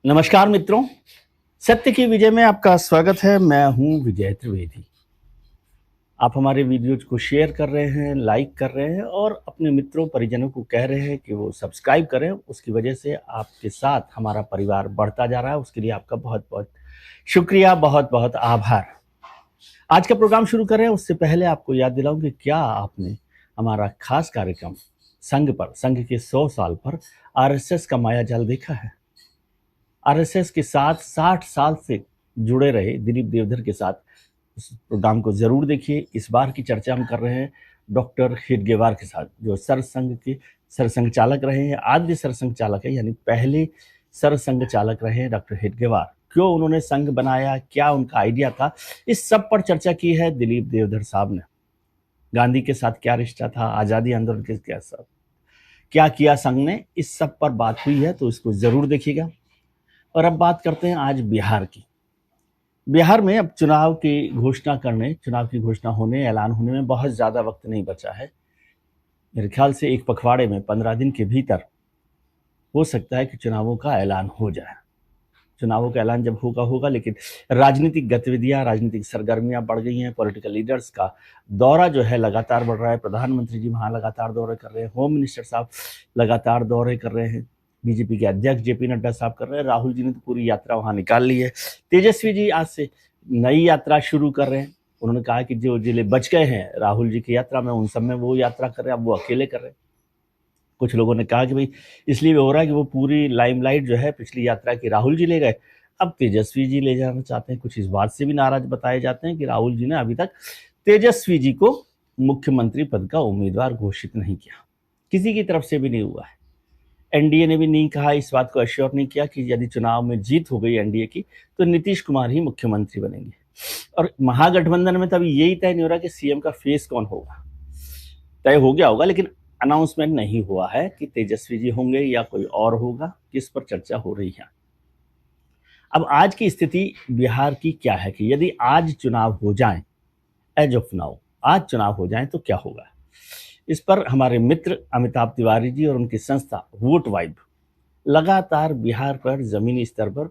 नमस्कार मित्रों, सत्य की विजय में आपका स्वागत है। मैं हूं विजय त्रिवेदी। आप हमारे वीडियोज को शेयर कर रहे हैं, लाइक कर रहे हैं और अपने मित्रों परिजनों को कह रहे हैं कि वो सब्सक्राइब करें। उसकी वजह से आपके साथ हमारा परिवार बढ़ता जा रहा है। उसके लिए आपका बहुत बहुत शुक्रिया, बहुत बहुत आभार। आज का प्रोग्राम शुरू करें उससे पहले आपको याद दिलाऊं कि क्या आपने हमारा खास कार्यक्रम संघ के 100 साल पर आरएसएस का मायाजाल देखा है। आरएसएस के साथ 60 साल से जुड़े रहे दिलीप देवधर के साथ उस प्रोग्राम को जरूर देखिए। इस बार की चर्चा हम कर रहे हैं डॉक्टर हेडगेवार के साथ, जो सरसंघ चालक रहे हैं, आद्य सरसंघ चालक है, यानी पहले सरसंघ चालक रहे हैं डॉक्टर हेडगेवार। क्यों उन्होंने संघ बनाया, क्या उनका आइडिया था, इस सब पर चर्चा की है दिलीप देवधर साहब ने। गांधी के साथ क्या रिश्ता था, आजादी आंदोलन के साथ क्या किया संघ ने, इस सब पर बात हुई है, तो इसको जरूर देखिएगा। और अब बात करते हैं आज बिहार की। बिहार में अब चुनाव की घोषणा होने, ऐलान होने में बहुत ज़्यादा वक्त नहीं बचा है। मेरे ख्याल से एक पखवाड़े में 15 दिन के भीतर हो सकता है कि चुनावों का ऐलान हो जाए। चुनावों का ऐलान जब होगा, लेकिन राजनीतिक गतिविधियां, राजनीतिक सरगर्मियां बढ़ गई हैं। पॉलिटिकल लीडर्स का दौरा जो है लगातार बढ़ रहा है। प्रधानमंत्री जी वहाँ लगातार दौरे कर रहे हैं, होम मिनिस्टर साहब लगातार दौरे कर रहे हैं, बीजेपी के अध्यक्ष जेपी नड्डा साहब कर रहे हैं, राहुल जी ने तो पूरी यात्रा वहां निकाल ली है, तेजस्वी जी आज से नई यात्रा शुरू कर रहे हैं। उन्होंने कहा कि जो जिले बच गए हैं राहुल जी की यात्रा में, उन सब में वो यात्रा कर रहे हैं, अब वो अकेले कर रहे हैं। कुछ लोगों ने कहा कि भाई इसलिए हो रहा है कि वो पूरी लाइमलाइट जो है पिछली यात्रा की राहुल जी ले गए, अब तेजस्वी जी ले जाना चाहते हैं। कुछ इस बात से भी नाराज बताए जाते हैं कि राहुल जी ने अभी तक तेजस्वी जी को मुख्यमंत्री पद का उम्मीदवार घोषित नहीं किया, किसी की तरफ से भी नहीं हुआ है। एनडीए ने भी नहीं कहा, इस बात को अश्योर नहीं किया कि यदि चुनाव में जीत हो गई एनडीए की तो नीतीश कुमार ही मुख्यमंत्री बनेंगे। और महागठबंधन में तभी यही तय नहीं हो रहा कि सीएम का फेस कौन होगा। तय हो गया होगा, लेकिन अनाउंसमेंट नहीं हुआ है कि तेजस्वी जी होंगे या कोई और होगा, किस पर चर्चा हो रही है। अब आज की स्थिति बिहार की क्या है कि यदि आज चुनाव हो जाए, एज ऑफ नाउ आज चुनाव हो जाए तो क्या होगा। इस पर हमारे मित्र अमिताभ तिवारी जी और उनकी संस्था वोट वाइब लगातार बिहार पर जमीनी स्तर पर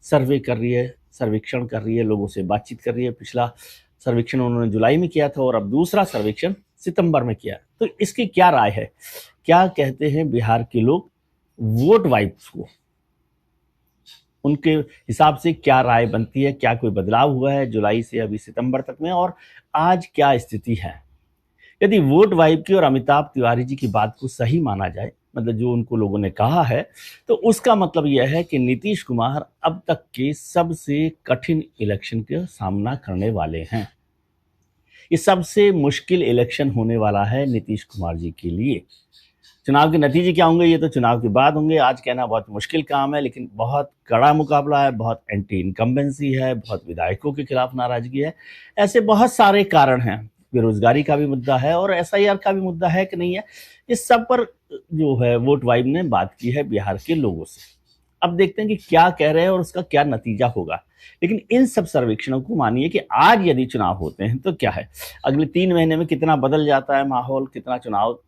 सर्वे कर रही है, सर्वेक्षण कर रही है, लोगों से बातचीत कर रही है। पिछला सर्वेक्षण उन्होंने जुलाई में किया था और अब दूसरा सर्वेक्षण सितंबर में किया। तो इसकी क्या राय है, क्या कहते हैं बिहार के लोग वोट वाइब्स को, उनके हिसाब से क्या राय बनती है, क्या कोई बदलाव हुआ है जुलाई से अभी सितंबर तक में, और आज क्या स्थिति है। यदि वोट वाइब की और अमिताभ तिवारी जी की बात को सही माना जाए, मतलब जो उनको लोगों ने कहा है, तो उसका मतलब यह है कि नीतीश कुमार अब तक के सबसे कठिन इलेक्शन का सामना करने वाले हैं। ये सबसे मुश्किल इलेक्शन होने वाला है नीतीश कुमार जी के लिए। चुनाव के नतीजे क्या होंगे ये तो चुनाव के बाद होंगे, आज कहना बहुत मुश्किल काम है। लेकिन बहुत कड़ा मुकाबला है, बहुत एंटी इनकम्बेंसी है, बहुत विधायकों के खिलाफ नाराजगी है, ऐसे बहुत सारे कारण हैं। बेरोजगारी का भी मुद्दा है और एसआईआर का भी मुद्दा है कि नहीं है। इस सब पर जो है वोट वाइब ने बात की है बिहार के लोगों से। अब देखते हैं कि क्या कह रहे हैं और उसका क्या नतीजा होगा। लेकिन इन सब सर्वेक्षणों को मानिए कि आज यदि चुनाव होते हैं तो क्या है, अगले 3 महीने में कितना बदल जाता है माहौल, कितना चुनाव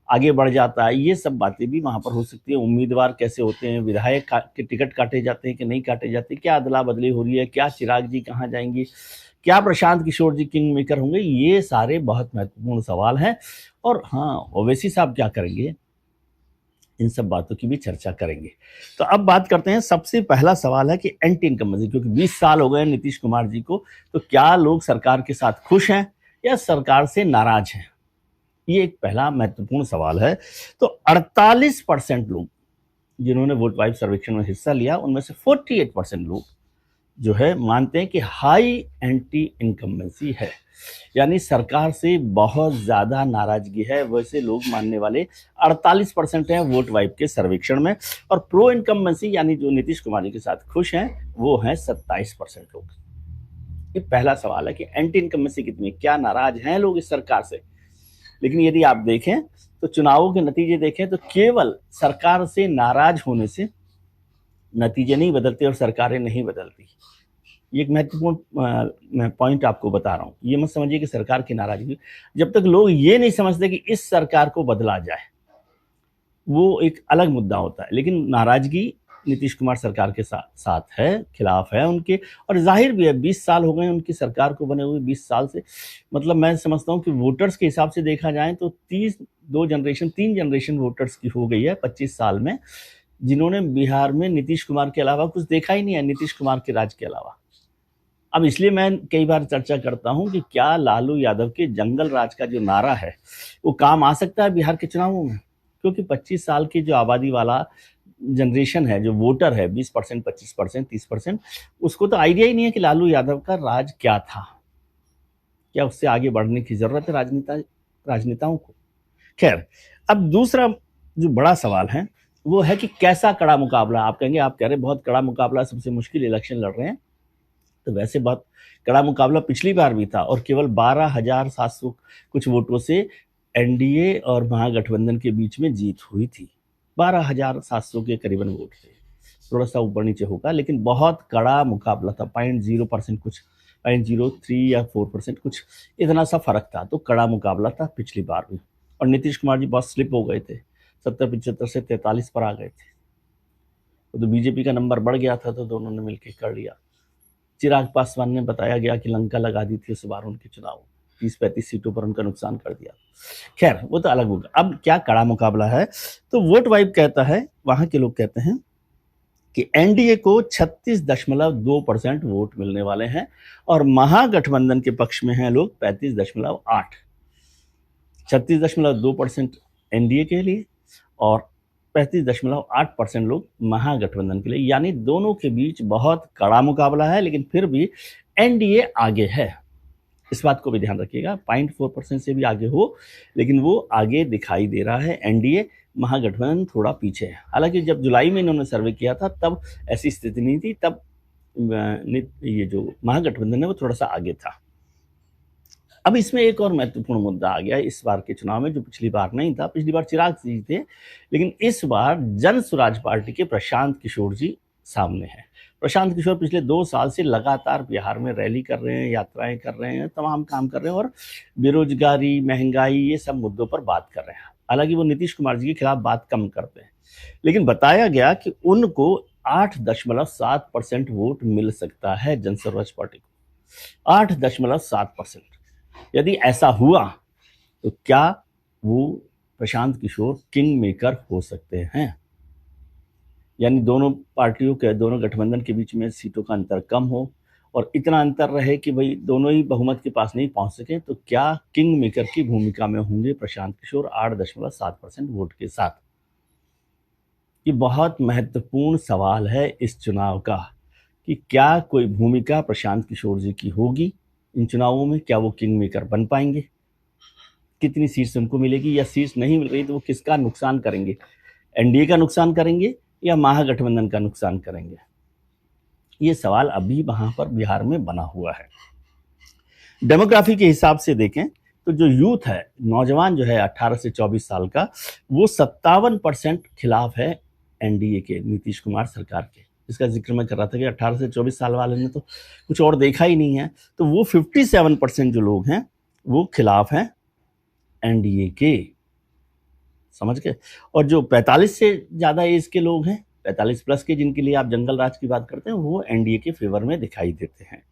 आगे बढ़ जाता है, ये सब बातें भी वहां पर हो सकती है। उम्मीदवार कैसे होते हैं, विधायक के टिकट काटे जाते हैं कि नहीं काटे जाते, क्या अदला बदली हो रही है, क्या चिराग जी कहाँ जाएंगी, क्या प्रशांत किशोर जी किंग मेकर होंगे, ये सारे बहुत महत्वपूर्ण सवाल हैं। और हाँ, ओवैसी साहब क्या करेंगे, इन सब बातों की भी चर्चा करेंगे। तो अब बात करते हैं, सबसे पहला सवाल है कि एंटी इनकम्बेंसी, क्योंकि 20 साल हो गए नीतीश कुमार जी को, तो क्या लोग सरकार के साथ खुश हैं या सरकार से नाराज हैं, ये एक पहला महत्वपूर्ण सवाल है। तो 48% लोग जिन्होंने वोट वाइब सर्वेक्षण में हिस्सा लिया, उनमें से 48% लोग जो है मानते हैं कि हाई एंटी इनकम्बेंसी है, यानी सरकार से बहुत ज्यादा नाराजगी है। वैसे लोग मानने वाले 48% हैं वोट वाइब के सर्वेक्षण में, और प्रो इनकम्बेंसी यानी जो नीतीश कुमार जी के साथ खुश हैं वो हैं 27% लोग। ये पहला सवाल है कि एंटी इनकम्बेंसी कितनी, क्या नाराज हैं लोग इस सरकार से। लेकिन यदि आप देखें तो चुनावों के नतीजे देखें तो केवल सरकार से नाराज होने से नतीजे नहीं बदलते और सरकारें नहीं बदलती। ये एक महत्वपूर्ण मैं पॉइंट आपको बता रहा हूं। ये मत समझिए कि सरकार की नाराजगी, जब तक लोग ये नहीं समझते कि इस सरकार को बदला जाए, वो एक अलग मुद्दा होता है। लेकिन नाराजगी नीतीश कुमार सरकार के साथ है, खिलाफ है उनके। और जाहिर भी है, 20 साल हो गए उनकी सरकार को बने हुए, 20 साल से। मतलब मैं समझता हूँ कि वोटर्स के हिसाब से देखा जाए तो 3 जनरेशन वोटर्स की हो गई है 25 साल में, जिन्होंने बिहार में नीतीश कुमार के अलावा कुछ देखा ही नहीं है, नीतीश कुमार के राज के अलावा। अब इसलिए मैं कई बार चर्चा करता हूं कि क्या लालू यादव के जंगल राज का जो नारा है वो काम आ सकता है बिहार के चुनावों में? क्योंकि 25 साल की जो आबादी वाला जनरेशन है, जो वोटर है, 20%, 25%, 30%, उसको तो आइडिया ही नहीं है कि लालू यादव का राज क्या था। क्या उससे आगे बढ़ने की जरूरत है राजनेताओं को? खैर, अब दूसरा जो बड़ा सवाल है वो है कि कैसा कड़ा मुकाबला। आप कहेंगे, आप कह रहे बहुत कड़ा मुकाबला, सबसे मुश्किल इलेक्शन लड़ रहे हैं। तो वैसे बहुत कड़ा मुकाबला पिछली बार भी था और केवल 12,700 कुछ वोटों से एनडीए और महागठबंधन के बीच में जीत हुई थी। 12,700 के करीबन वोट थे, थोड़ा सा ऊपर नीचे होगा, लेकिन बहुत कड़ा मुकाबला था। 0.0% कुछ, 0.03 या 4% कुछ, इतना सा फर्क था। तो कड़ा मुकाबला था पिछली बार भी। और नीतीश कुमार जी बहुत स्लिप हो गए थे, 70-75 से 43 पर आ गए थे। तो बीजेपी का नंबर बढ़ गया था, तो दोनों ने मिलकर कर लिया। चिराग पासवान ने बताया गया कि लंका लगा दी थी उस बार उनके चुनाव, 30-35 सीटों पर उनका नुकसान कर दिया। खैर, वो तो अलग होगा। अब क्या कड़ा मुकाबला है, तो वोट वाइब कहता है, वहां के लोग कहते हैं कि एनडीए को 36.2% वोट मिलने वाले हैं और महागठबंधन के पक्ष में हैं लोग 35.8। 36.2% एनडीए के लिए और 35.8% लोग महागठबंधन के लिए, यानी दोनों के बीच बहुत कड़ा मुकाबला है। लेकिन फिर भी एनडीए आगे है, इस बात को भी ध्यान रखिएगा। 0.4% से भी आगे हो, लेकिन वो आगे दिखाई दे रहा है। एनडीए, महागठबंधन थोड़ा पीछे है। हालांकि जब जुलाई में इन्होंने सर्वे किया था तब ऐसी स्थिति नहीं थी, तब ये जो महागठबंधन है वो थोड़ा सा आगे था। अब इसमें एक और महत्वपूर्ण मुद्दा आ गया इस बार के चुनाव में, जो पिछली बार नहीं था। पिछली बार चिराग जी थे, लेकिन इस बार जन स्वराज पार्टी के प्रशांत किशोर जी सामने हैं। प्रशांत किशोर पिछले 2 साल से लगातार बिहार में रैली कर रहे हैं, यात्राएं कर रहे हैं, तमाम काम कर रहे हैं और बेरोजगारी, महंगाई, ये सब मुद्दों पर बात कर रहे हैं। हालांकि वो नीतीश कुमार जी के खिलाफ बात कम करते हैं, लेकिन बताया गया कि उनको 8.7% वोट मिल सकता है जन स्वराज पार्टी को। 8.7%। यदि ऐसा हुआ तो क्या वो प्रशांत किशोर किंग मेकर हो सकते हैं? यानी दोनों पार्टियों के, दोनों गठबंधन के बीच में सीटों का अंतर कम हो और इतना अंतर रहे कि भाई दोनों ही बहुमत के पास नहीं पहुंच सके, तो क्या किंग मेकर की भूमिका में होंगे प्रशांत किशोर 8.7% वोट के साथ? ये बहुत महत्वपूर्ण सवाल है इस चुनाव का कि क्या कोई भूमिका प्रशांत किशोर जी की होगी इन चुनावों में? क्या वो किंग मेकर बन पाएंगे? कितनी सीट्स उनको मिलेगी, या सीट्स नहीं मिल रही तो वो किसका नुकसान करेंगे? एनडीए का नुकसान करेंगे या महागठबंधन का नुकसान करेंगे? ये सवाल अभी वहां पर बिहार में बना हुआ है। डेमोग्राफी के हिसाब से देखें तो जो यूथ है, नौजवान जो है 18 से 24 साल का, वो 57% खिलाफ है एनडीए के, नीतीश कुमार सरकार के। इसका जिक्र मैं कर रहा था कि 18 से 24 साल वाले ने तो कुछ और देखा ही नहीं है। तो वो 57% जो लोग हैं वो खिलाफ हैं एनडीए के, समझ गए। और जो 45 से ज्यादा एज के लोग हैं, 45 प्लस के, जिनके लिए आप जंगल राज की बात करते हैं, वो एनडीए के फेवर में दिखाई देते हैं।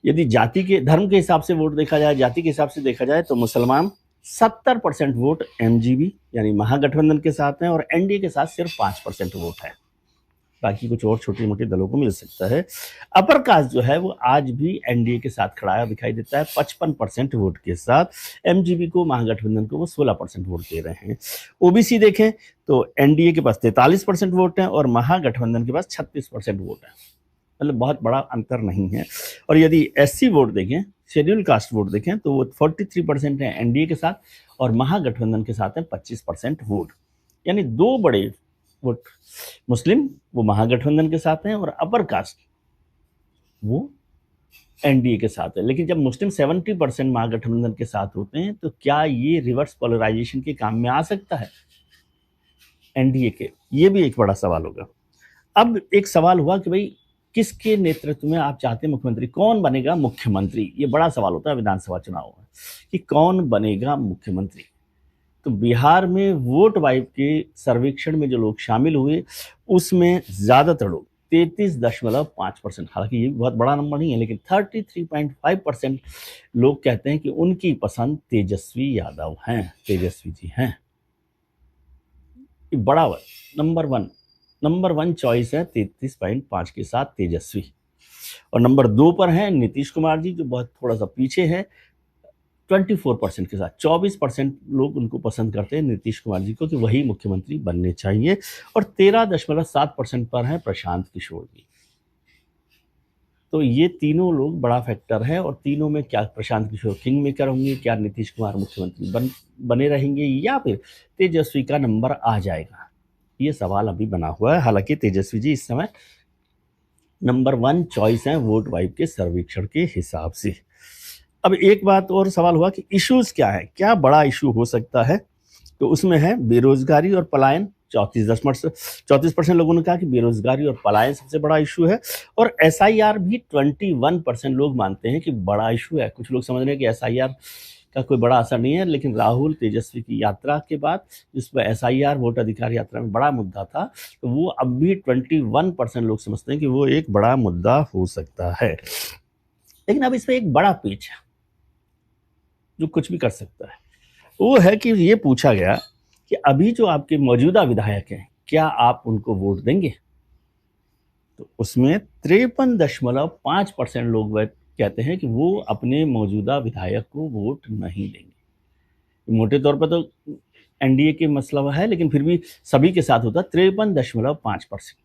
यदि जाति के, धर्म के हिसाब से वोट देखा जाए, जाति के हिसाब से देखा जाए, तो मुसलमान 70% वोट एमजीबी यानी महागठबंधन के साथ हैं और एनडीए के साथ सिर्फ 5% वोट है। बाकी कुछ और छोटे मोटे दलों को मिल सकता है। अपर कास्ट जो है वो आज भी एनडीए के साथ खड़ा दिखाई देता है 55% वोट के साथ। एमजीबी को, महागठबंधन को वो 16% वोट दे रहे हैं। ओबीसी देखें तो एनडीए के पास 43% वोट है और महागठबंधन के पास 36% वोट है। मतलब बहुत बड़ा अंतर नहीं है। और यदि एससी वोट देखें, शेड्यूल कास्ट वोट देखें, तो वो 43% है एनडीए के साथ और महागठबंधन के साथ है 25% वोट। यानी दो बड़े वोट मुस्लिम वो महागठबंधन के साथ हैं और अपर कास्ट वो एनडीए के साथ है। लेकिन जब मुस्लिम 70% महागठबंधन के साथ होते हैं तो क्या ये रिवर्स पोलराइजेशन के काम में आ सकता है एनडीए के? ये भी एक बड़ा सवाल होगा। अब एक सवाल हुआ कि भाई किसके नेतृत्व में आप चाहते हैं मुख्यमंत्री, कौन बनेगा मुख्यमंत्री? ये बड़ा सवाल होता है विधानसभा चुनाव में कि कौन बनेगा मुख्यमंत्री। तो बिहार में वोट वाइब के सर्वेक्षण में जो लोग शामिल हुए उसमें ज़्यादातर लोग 33.5%, हालांकि ये बहुत बड़ा नंबर नहीं है, लेकिन 33.5% लोग कहते हैं कि उनकी पसंद तेजस्वी यादव हैं, तेजस्वी जी हैं। ये बड़ा नंबर वन चॉइस है 33.5 के साथ तेजस्वी। और नंबर 2 पर हैं नीतीश कुमार जी, जो बहुत थोड़ा सा पीछे है 24% के साथ। 24% लोग उनको पसंद करते हैं नीतीश कुमार जी को कि वही मुख्यमंत्री बनने चाहिए। और 13.7% पर हैं प्रशांत किशोर जी। तो ये तीनों लोग बड़ा फैक्टर है। और तीनों में क्या प्रशांत किशोर किंग मेकर होंगे, क्या नीतीश कुमार मुख्यमंत्री बने रहेंगे, या फिर तेजस्वी का नंबर आ जाएगा, ये सवाल अभी बना हुआ है। हालांकि तेजस्वी जी इस समय नंबर 1 चॉइस है वोट वाइब के सर्वेक्षण के हिसाब से। अब एक बात और सवाल हुआ कि इश्यूज क्या है, क्या बड़ा इशू हो सकता है। तो उसमें है बेरोजगारी और पलायन। 34% लोगों ने कहा कि बेरोजगारी और पलायन सबसे बड़ा इशू है। और एसआईआर भी 21% लोग मानते हैं कि बड़ा इशू है। कुछ लोग समझ रहे हैं कि एसआईआर का कोई बड़ा असर नहीं है, लेकिन राहुल तेजस्वी की यात्रा के बाद जिसमें एसआईआर वोट अधिकार यात्रा में बड़ा मुद्दा था, तो वो अब भी 21% लोग समझते हैं कि वो एक बड़ा मुद्दा हो सकता है। लेकिन अब इसमें एक बड़ा पेच है जो कुछ भी कर सकता है। वो है कि ये पूछा गया कि अभी जो आपके मौजूदा विधायक हैं, क्या आप उनको वोट देंगे। तो उसमें 53.5% लोग कहते हैं कि वो अपने मौजूदा विधायक को वोट नहीं देंगे। मोटे तौर पर तो एनडीए के मसला है, लेकिन फिर भी सभी के साथ होता 53.5%।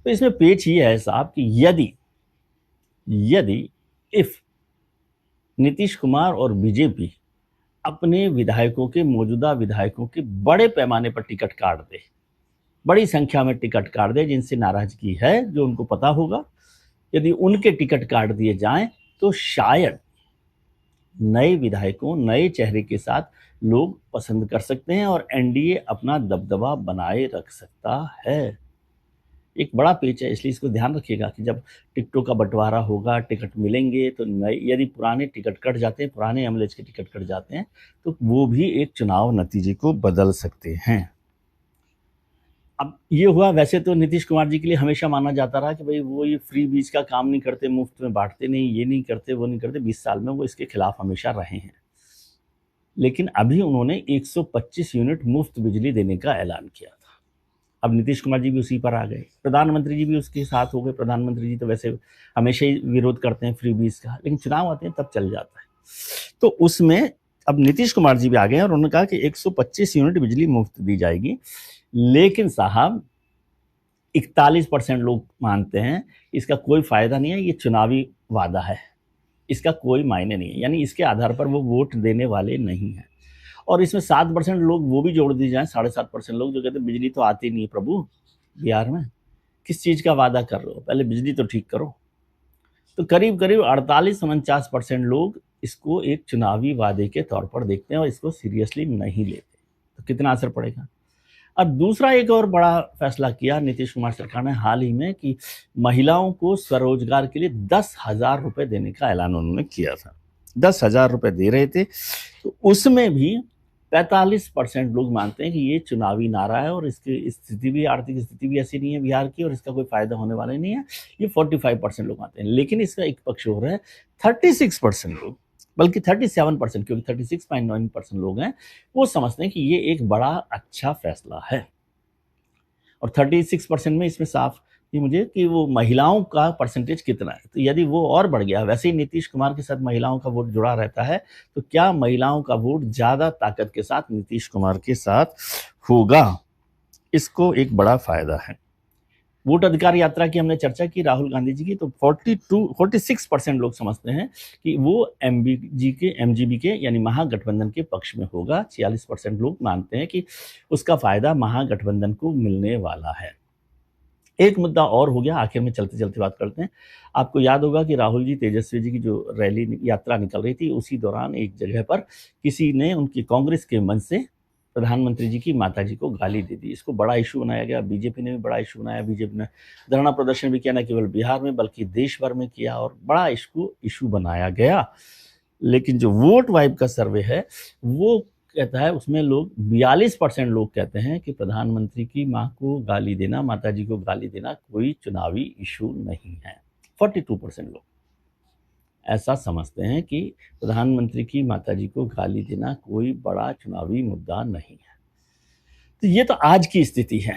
तो इसमें पेच ये है साहब कि यदि इफ नीतीश कुमार और बीजेपी अपने विधायकों के मौजूदा विधायकों के बड़े पैमाने पर टिकट काट दे, बड़ी संख्या में टिकट काट दे जिनसे नाराजगी है, जो उनको पता होगा, यदि उनके टिकट काट दिए जाएं तो शायद नए विधायकों, नए चेहरे के साथ लोग पसंद कर सकते हैं और एनडीए अपना दबदबा बनाए रख सकता है। एक बड़ा पेच है, इसलिए इसको ध्यान रखिएगा कि जब टिकटों का बंटवारा होगा, टिकट मिलेंगे, तो नए यदि पुराने टिकट कट जाते हैं, पुराने एमएलए के टिकट कट जाते हैं, तो वो भी एक चुनाव नतीजे को बदल सकते हैं। अब ये हुआ, वैसे तो नीतीश कुमार जी के लिए हमेशा माना जाता रहा कि भाई वो ये फ्री बीज का काम नहीं करते, मुफ्त में बांटते नहीं, ये नहीं करते, वो नहीं करते। 20 साल में वो इसके खिलाफ हमेशा रहे हैं। लेकिन अभी उन्होंने 125 यूनिट मुफ्त बिजली देने का ऐलान किया था। अब नीतीश कुमार जी भी उसी पर आ गए, प्रधानमंत्री जी भी उसके साथ हो गए। प्रधानमंत्री जी तो वैसे हमेशा ही विरोध करते हैं फ्री बीज का, लेकिन चुनाव आते हैं तब चल जाता है। तो उसमें अब नीतीश कुमार जी भी आ गए और उन्होंने कहा कि 125 यूनिट बिजली मुफ्त दी जाएगी। लेकिन साहब 41% लोग मानते हैं इसका कोई फायदा नहीं है, ये चुनावी वादा है, इसका कोई मायने नहीं है, यानी इसके आधार पर वो वोट देने वाले नहीं हैं। और इसमें 7% लोग वो भी जोड़ दिए जाएं, 7.5% लोग जो कहते हैं बिजली तो आती नहीं है प्रभु बिहार में, किस चीज़ का वादा कर रहे हो, पहले बिजली तो ठीक करो। तो करीब करीब 48-49% लोग इसको एक चुनावी वादे के तौर पर देखते हैं और इसको सीरियसली नहीं लेते। तो कितना असर पड़ेगा। अब दूसरा एक और बड़ा फैसला किया नीतीश कुमार सरकार ने हाल ही में कि महिलाओं को स्वरोजगार के लिए 10,000 रुपये देने का ऐलान उन्होंने किया था। 10,000 रुपये दे रहे थे। तो उसमें भी 45% लोग मानते हैं कि ये चुनावी नारा है और इसकी स्थिति भी, आर्थिक स्थिति भी ऐसी नहीं है बिहार की और इसका कोई फायदा होने वाला नहीं है। ये 45% लोग मानते हैं। लेकिन इसका एक पक्ष और है, 36% लोग, बल्कि 37%, क्योंकि 36.9% लोग हैं, वो समझते हैं कि ये एक बड़ा अच्छा फैसला है। और 36% में इसमें साफ ये मुझे कि वो महिलाओं का परसेंटेज कितना है। तो यदि वो और बढ़ गया, वैसे ही नीतीश कुमार के साथ महिलाओं का वोट जुड़ा रहता है, तो क्या महिलाओं का वोट ज़्यादा ताकत के साथ नीतीश कुमार के साथ होगा, इसको एक बड़ा फायदा है। वोट अधिकार यात्रा की हमने चर्चा की राहुल गांधी जी की, तो 46% लोग समझते हैं कि वो एमजीबी के यानी महागठबंधन के पक्ष में होगा। 46% लोग मानते हैं कि उसका फायदा महागठबंधन को मिलने वाला है। एक मुद्दा और हो गया, आखिर में चलते चलते बात करते हैं। आपको याद होगा कि राहुल जी तेजस्वी जी की जो रैली यात्रा निकल रही थी, उसी दौरान एक जगह पर किसी ने उनकी कांग्रेस के मंच से प्रधानमंत्री जी की माता जी को गाली दे दी। इसको बड़ा इशू बनाया गया, बीजेपी ने भी बड़ा इशू बनाया। बीजेपी ने धरना प्रदर्शन भी किया, न केवल बिहार में बल्कि देश भर में किया और बड़ा इसको इशू बनाया गया। लेकिन जो वोट वाइब का सर्वे है वो कहता है उसमें लोग 42% लोग कहते हैं कि प्रधानमंत्री की माँ को गाली देना, माताजी को गाली देना कोई चुनावी इशू नहीं है। 42% लोग ऐसा समझते हैं कि प्रधानमंत्री की माताजी को गाली देना कोई बड़ा चुनावी मुद्दा नहीं है। तो ये तो आज की स्थिति है।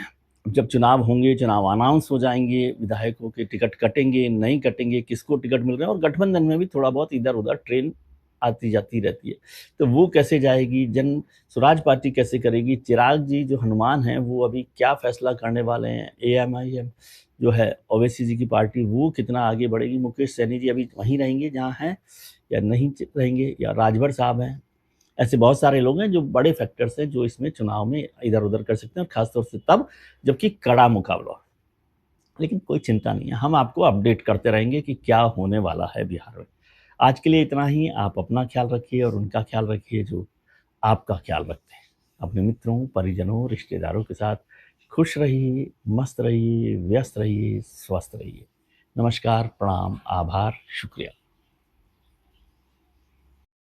जब चुनाव होंगे, चुनाव अनाउंस हो जाएंगे, विधायकों के टिकट कटेंगे, नहीं कटेंगे, किसको टिकट मिल रहे हैं, और गठबंधन में भी थोड़ा बहुत इधर उधर ट्रेन आती जाती रहती है। तो वो कैसे जाएगी, जन स्वराज पार्टी कैसे करेगी, चिराग जी जो हनुमान हैं वो अभी क्या फैसला करने वाले हैं, AMIM जो है ओवैसी जी की पार्टी वो कितना आगे बढ़ेगी, मुकेश सैनी जी अभी वहीं रहेंगे जहाँ हैं या नहीं रहेंगे, या राजभर साहब हैं। ऐसे बहुत सारे लोग हैं जो बड़े फैक्टर्स हैं जो इसमें चुनाव में इधर उधर कर सकते हैं, और खासतौर से तब जबकि कड़ा मुकाबला हो। लेकिन कोई चिंता नहीं है, हम आपको अपडेट करते रहेंगे कि क्या होने वाला है बिहार में। आज के लिए इतना ही। आप अपना ख्याल रखिए और उनका ख्याल रखिए जो आपका ख्याल रखते हैं। अपने मित्रों, परिजनों, रिश्तेदारों के साथ खुश रहिए, मस्त रहिए, व्यस्त रहिए, स्वस्थ रहिए। नमस्कार, प्रणाम, आभार, शुक्रिया।